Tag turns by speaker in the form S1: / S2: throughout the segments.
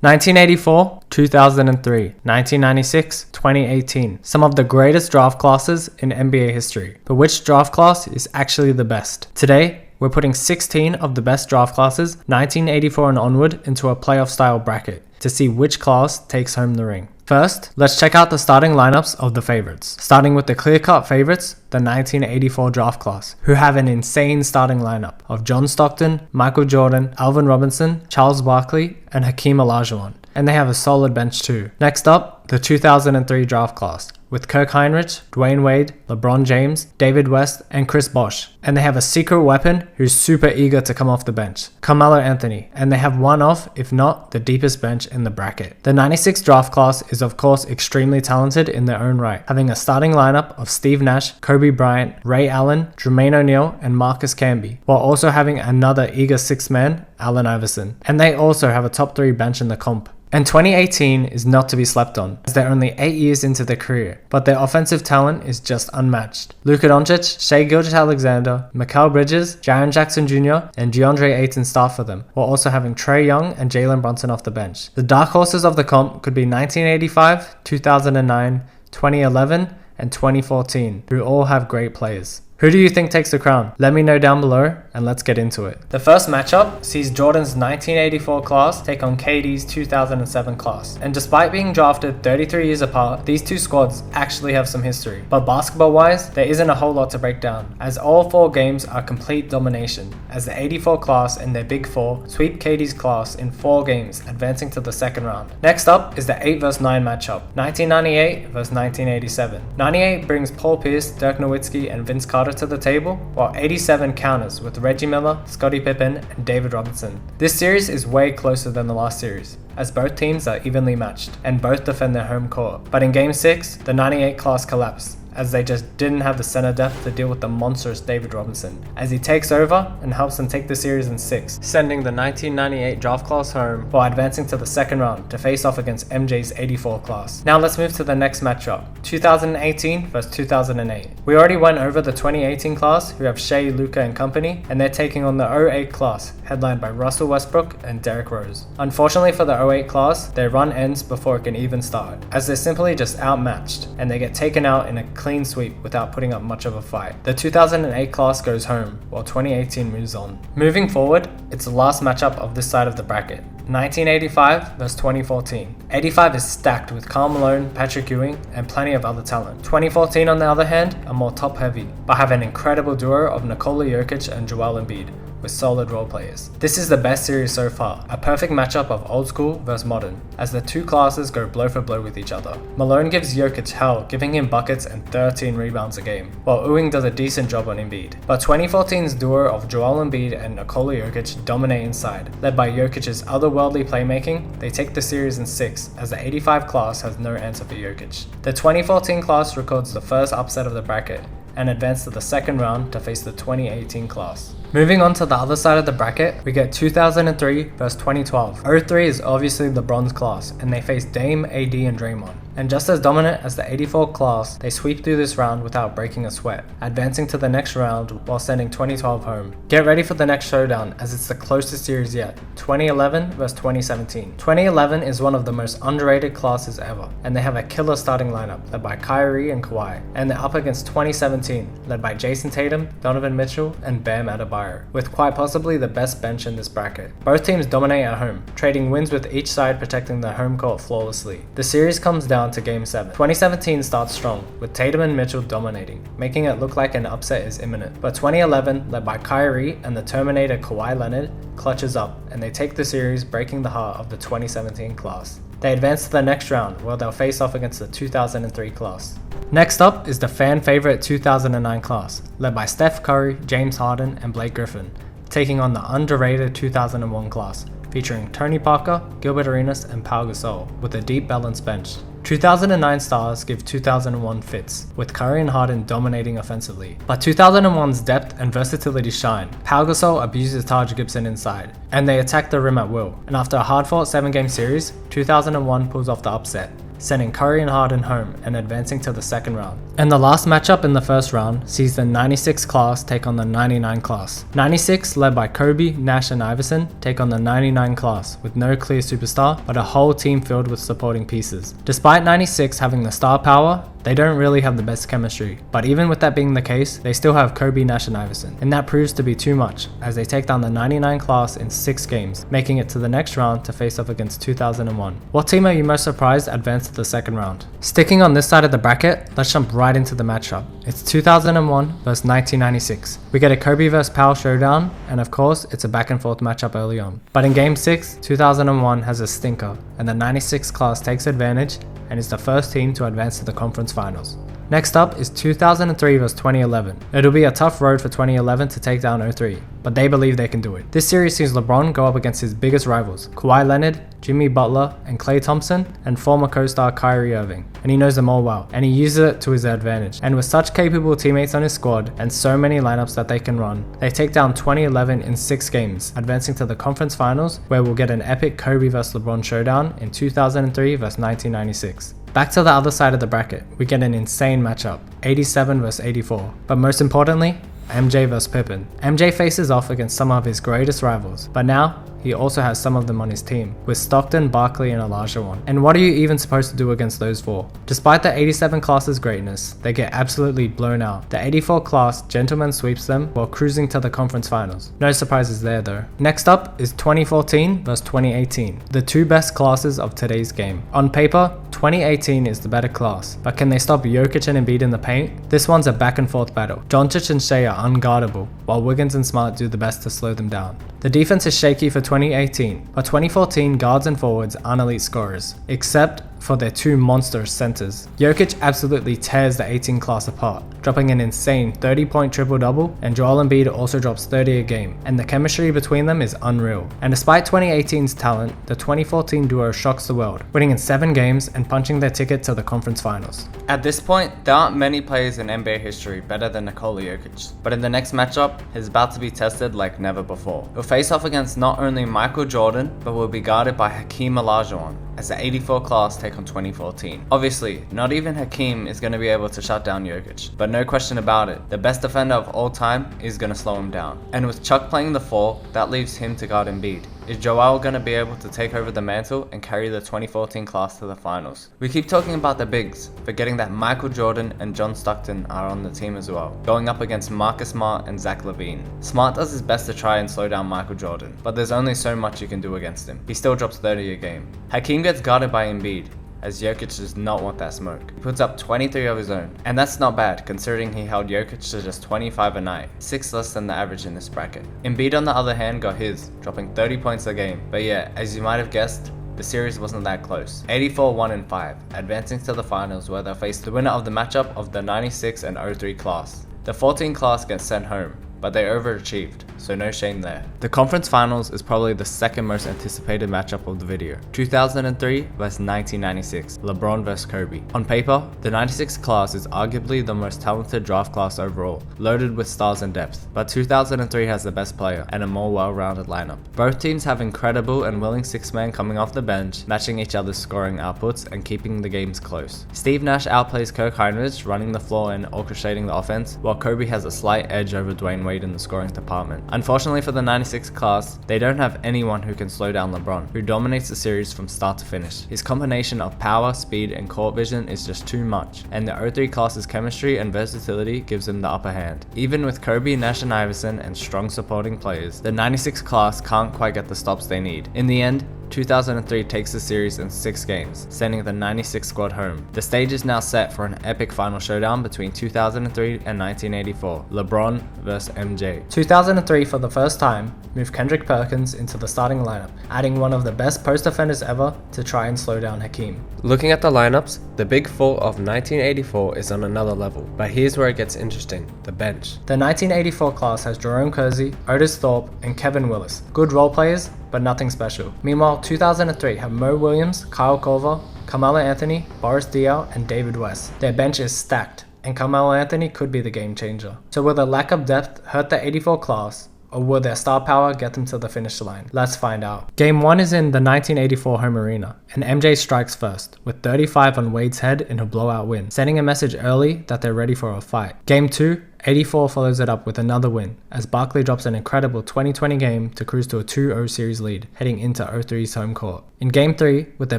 S1: 1984, 2003, 1996, 2018. Some of the greatest draft classes in NBA history. But which draft class is actually the best? Today, we're putting 16 of the best draft classes, 1984 and onward, into a playoff style bracket to see which class takes home the ring. First, let's check out the starting lineups of the favorites. Starting with the clear-cut favorites, the 1984 draft class, who have an insane starting lineup of John Stockton, Michael Jordan, Alvin Robinson, Charles Barkley, and Hakeem Olajuwon. And they have a solid bench too. Next up, the 2003 draft class, with Kirk Heinrich, Dwayne Wade, LeBron James, David West, and Chris Bosh. And they have a secret weapon who's super eager to come off the bench, Carmelo Anthony. And they have one of, if not, the deepest bench in the bracket. The 96 draft class is of course extremely talented in their own right, having a starting lineup of Steve Nash, Kobe Bryant, Ray Allen, Jermaine O'Neal, and Marcus Camby, while also having another eager sixth man, Allen Iverson. And they also have a top 3 bench in the comp. And 2018 is not to be slept on, as they're only 8 years into their career, but their offensive talent is just unmatched. Luka Doncic, Shai Gilgeous-Alexander, Mikal Bridges, Jaren Jackson Jr., and DeAndre Ayton start for them, while also having Trae Young and Jalen Brunson off the bench. The dark horses of the comp could be 1985, 2009, 2011, and 2014, who all have great players. Who do you think takes the crown? Let me know down below and let's get into it. The first matchup sees Jordan's 1984 class take on KD's 2007 class. And despite being drafted 33 years apart, these two squads actually have some history. But basketball wise, there isn't a whole lot to break down, as all 4 games are complete domination, as the 84 class and their big 4 sweep KD's class in 4 games, advancing to the second round. Next up is the 8 vs 9 matchup, 1998 vs 1987. 98 brings Paul Pierce, Dirk Nowitzki, and Vince Carter to the table, while 87 counters with Reggie Miller, Scottie Pippen, and David Robinson. This series is way closer than the last series, as both teams are evenly matched and both defend their home court. But in Game 6, the 98 class collapsed, as they just didn't have the center depth to deal with the monstrous David Robinson, as he takes over and helps them take the series in 6, sending the 1998 draft class home while advancing to the second round to face off against MJ's 84 class. Now let's move to the next matchup, 2018 vs 2008. We already went over the 2018 class, who have Shai, Luka, and company, and they're taking on the 08 class, headlined by Russell Westbrook and Derrick Rose. Unfortunately for the 08 class, their run ends before it can even start, as they're simply just outmatched, and they get taken out in a clean sweep without putting up much of a fight. The 2008 class goes home, while 2018 moves on. Moving forward, it's the last matchup of this side of the bracket, 1985 vs 2014. 85 is stacked with Karl Malone, Patrick Ewing, and plenty of other talent. 2014 on the other hand are more top heavy, but have an incredible duo of Nikola Jokic and Joel Embiid, with solid role players. This is the best series so far, a perfect matchup of old school versus modern, as the two classes go blow for blow with each other. Malone gives Jokic hell, giving him buckets and 13 rebounds a game, while Ewing does a decent job on Embiid. But 2014's duo of Joel Embiid and Nikola Jokic dominate inside. Led by Jokic's otherworldly playmaking, they take the series in 6, as the 85 class has no answer for Jokic. The 2014 class records the first upset of the bracket, and advance to the second round to face the 2018 class. Moving on to the other side of the bracket, we get 2003 vs 2012. 03 is obviously the bronze class, and they face Dame, AD, and Draymond. And just as dominant as the 84 class, they sweep through this round without breaking a sweat, advancing to the next round while sending 2012 home. Get ready for the next showdown, as it's the closest series yet, 2011 vs 2017. 2011 is one of the most underrated classes ever, and they have a killer starting lineup led by Kyrie and Kawhi, and they're up against 2017, led by Jason Tatum, Donovan Mitchell, and Bam Adebayo, with quite possibly the best bench in this bracket. Both teams dominate at home, trading wins with each side protecting their home court flawlessly. The series comes down to Game 7. 2017 starts strong, with Tatum and Mitchell dominating, making it look like an upset is imminent. But 2011, led by Kyrie and the Terminator Kawhi Leonard, clutches up, and they take the series, breaking the heart of the 2017 class. They advance to the next round, where they'll face off against the 2003 class. Next up is the fan favorite 2009 class, led by Steph Curry, James Harden, and Blake Griffin, taking on the underrated 2001 class, featuring Tony Parker, Gilbert Arenas, and Pau Gasol, with a deep balanced bench. 2009 stars give 2001 fits, with Curry and Harden dominating offensively. But 2001's depth and versatility shine. Pau Gasol abuses Taj Gibson inside, and they attack the rim at will. And after a hard-fought 7-game series, 2001 pulls off the upset, sending Curry and Harden home and advancing to the second round. And the last matchup in the first round sees the 96 class take on the 99 class. 96, led by Kobe, Nash and Iverson, take on the 99 class with no clear superstar, but a whole team filled with supporting pieces. Despite 96 having the star power, they don't really have the best chemistry, but even with that being the case, they still have Kobe, Nash and Iverson, and that proves to be too much as they take down the 99 class in 6 games, making it to the next round to face off against 2001. What team are you most surprised advanced to the second round? Sticking on this side of the bracket, let's jump right into the matchup. It's 2001 versus 1996. We get a Kobe vs Powell showdown, and of course, it's a back and forth matchup early on. But in game 6, 2001 has a stinker, and the 96 class takes advantage and is the first team to advance to the conference finals. Next up is 2003 vs 2011. It'll be a tough road for 2011 to take down 03, but they believe they can do it. This series sees LeBron go up against his biggest rivals, Kawhi Leonard, Jimmy Butler, and Klay Thompson, and former co-star Kyrie Irving, and he knows them all well, and he uses it to his advantage. And with such capable teammates on his squad, and so many lineups that they can run, they take down 2011 in 6 games, advancing to the conference finals, where we'll get an epic Kobe vs LeBron showdown in 2003 vs 1996. Back to the other side of the bracket, we get an insane matchup, 87 vs 84, but most importantly, MJ vs Pippen. MJ faces off against some of his greatest rivals, but now he also has some of them on his team, with Stockton, Barkley and Olajuwon. And what are you even supposed to do against those 4? Despite the 87 class's greatness, they get absolutely blown out. The 84 class gentleman sweeps them while cruising to the conference finals. No surprises there though. Next up is 2014 vs 2018, the 2 best classes of today's game. On paper, 2018 is the better class, but can they stop Jokic and Embiid in the paint? This one's a back and forth battle. Doncic and Shea are unguardable, while Wiggins and Smart do the best to slow them down. The defense is shaky for 2018, but 2014 guards and forwards aren't elite scorers, except for their 2 monstrous centers. Jokic absolutely tears the 18 class apart, dropping an insane 30-point triple-double, and Joel Embiid also drops 30 a game, and the chemistry between them is unreal. And despite 2018's talent, the 2014 duo shocks the world, winning in 7 games and punching their ticket to the conference finals. At this point, there aren't many players in NBA history better than Nikola Jokic, but in the next matchup, he's about to be tested like never before. He'll face off against not only Michael Jordan, but will be guarded by Hakeem Olajuwon, as the 84 class take on 2014. Obviously, not even Hakeem is going to be able to shut down Jokic, but no question about it, the best defender of all time is going to slow him down. And with Chuck playing the 4, that leaves him to guard Embiid. Is Joel going to be able to take over the mantle and carry the 2014 class to the finals? We keep talking about the bigs, forgetting that Michael Jordan and John Stockton are on the team as well, going up against Marcus Smart and Zach LaVine. Smart does his best to try and slow down Michael Jordan, but there's only so much you can do against him. He still drops 30 a game. Hakeem gets guarded by Embiid, as Jokic does not want that smoke. He puts up 23 of his own, and that's not bad considering he held Jokic to just 25 a night, 6 less than the average in this bracket. Embiid on the other hand got his, dropping 30 points a game, but yeah, as you might have guessed, the series wasn't that close. 84 1-5, advancing to the finals where they'll face the winner of the matchup of the 96 and 03 class. The 14 class gets sent home, but they overachieved, so no shame there. The conference finals is probably the second most anticipated matchup of the video. 2003 vs 1996, LeBron vs Kobe. On paper, the 96 class is arguably the most talented draft class overall, loaded with stars and depth, but 2003 has the best player and a more well-rounded lineup. Both teams have incredible and willing 6-man coming off the bench, matching each other's scoring outputs and keeping the games close. Steve Nash outplays Kirk Heinrich, running the floor and orchestrating the offense, while Kobe has a slight edge over Dwayne Wade in the scoring department. Unfortunately for the 96 class, they don't have anyone who can slow down LeBron, who dominates the series from start to finish. His combination of power, speed, and court vision is just too much, and the 03 class's chemistry and versatility gives him the upper hand. Even with Kobe, Nash, and Iverson and strong supporting players, the 96 class can't quite get the stops they need. In the end, 2003 takes the series in 6 games, sending the 96 squad home. The stage is now set for an epic final showdown between 2003 and 1984, LeBron vs MJ. 2003 for the first time moved Kendrick Perkins into the starting lineup, adding one of the best post defenders ever to try and slow down Hakeem. Looking at the lineups, the big 4 of 1984 is on another level, but here's where it gets interesting, the bench. The 1984 class has Jerome Kersey, Otis Thorpe, and Kevin Willis. Good role players, but nothing special. Meanwhile, 2003 have Mo Williams, Kyle Korver, Carmelo Anthony, Boris Diaw, and David West. Their bench is stacked, and Carmelo Anthony could be the game changer. So will the lack of depth hurt the 84 class, Or will their star power get them to the finish line? Let's find out. Game 1 is in the 1984 home arena, and MJ strikes first, with 35 on Wade's head in a blowout win, sending a message early that they're ready for a fight. Game 2, 84 follows it up with another win, as Barkley drops an incredible 20-20 game to cruise to a 2-0 series lead, heading into 03's home court. In Game 3, with their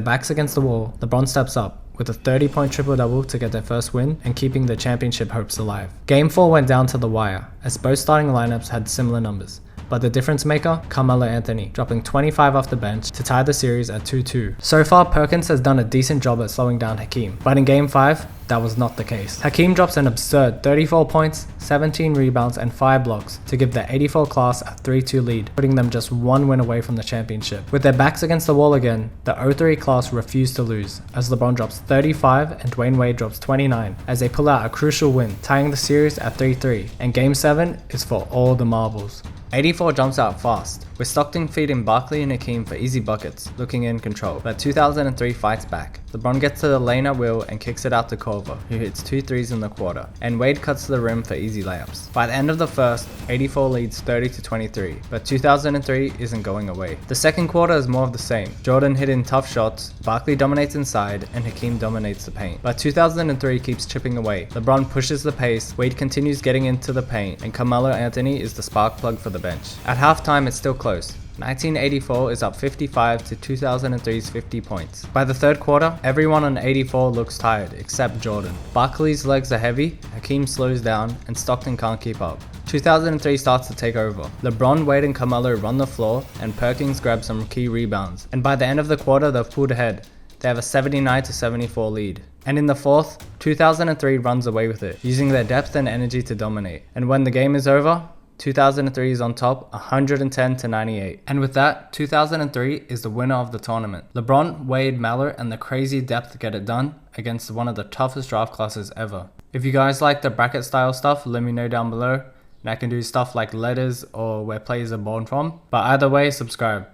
S1: backs against the wall, LeBron steps up, with a 30-point triple-double to get their first win and keeping the championship hopes alive. Game 4 went down to the wire, as both starting lineups had similar numbers, but the difference maker, Carmelo Anthony, dropping 25 off the bench to tie the series at 2-2. So far, Perkins has done a decent job at slowing down Hakeem, but in Game 5, that was not the case. Hakeem drops an absurd 34 points, 17 rebounds, and 5 blocks to give the 84 class a 3-2 lead, putting them just one win away from the championship. With their backs against the wall again, the 03 class refused to lose, as LeBron drops 35 and Dwayne Wade drops 29, as they pull out a crucial win, tying the series at 3-3, and Game 7 is for all the marbles. 84 jumps out fast, with Stockton feeding Barkley and Hakeem for easy buckets, looking in control, but 2003 fights back. LeBron gets to the lane at will and kicks it out to Culver, who hits 2 threes in the quarter, and Wade cuts to the rim for easy layups. By the end of the first, 84 leads 30-23, but 2003 isn't going away. The second quarter is more of the same. Jordan hitting tough shots, Barkley dominates inside, and Hakeem dominates the paint. But 2003 keeps chipping away. LeBron pushes the pace, Wade continues getting into the paint, and Carmelo Anthony is the spark plug for the bench. At halftime, it's still close. 1984 is up 55 to 2003's 50 points. By the third quarter, everyone on 84 looks tired except Jordan. Barkley's legs are heavy, Hakeem slows down, and Stockton can't keep up. 2003 starts to take over. LeBron, Wade, and Carmelo run the floor, and Perkins grabs some key rebounds. And by the end of the quarter, they've pulled ahead. They have a 79-74 lead. And in the fourth, 2003 runs away with it, using their depth and energy to dominate. And when the game is over, 2003 is on top, 110-98. And with that, 2003 is the winner of the tournament. LeBron, Wade, Mallard, and the crazy depth get it done against one of the toughest draft classes ever. If you guys like the bracket style stuff, let me know down below, and I can do stuff like letters or where players are born from. But either way, subscribe.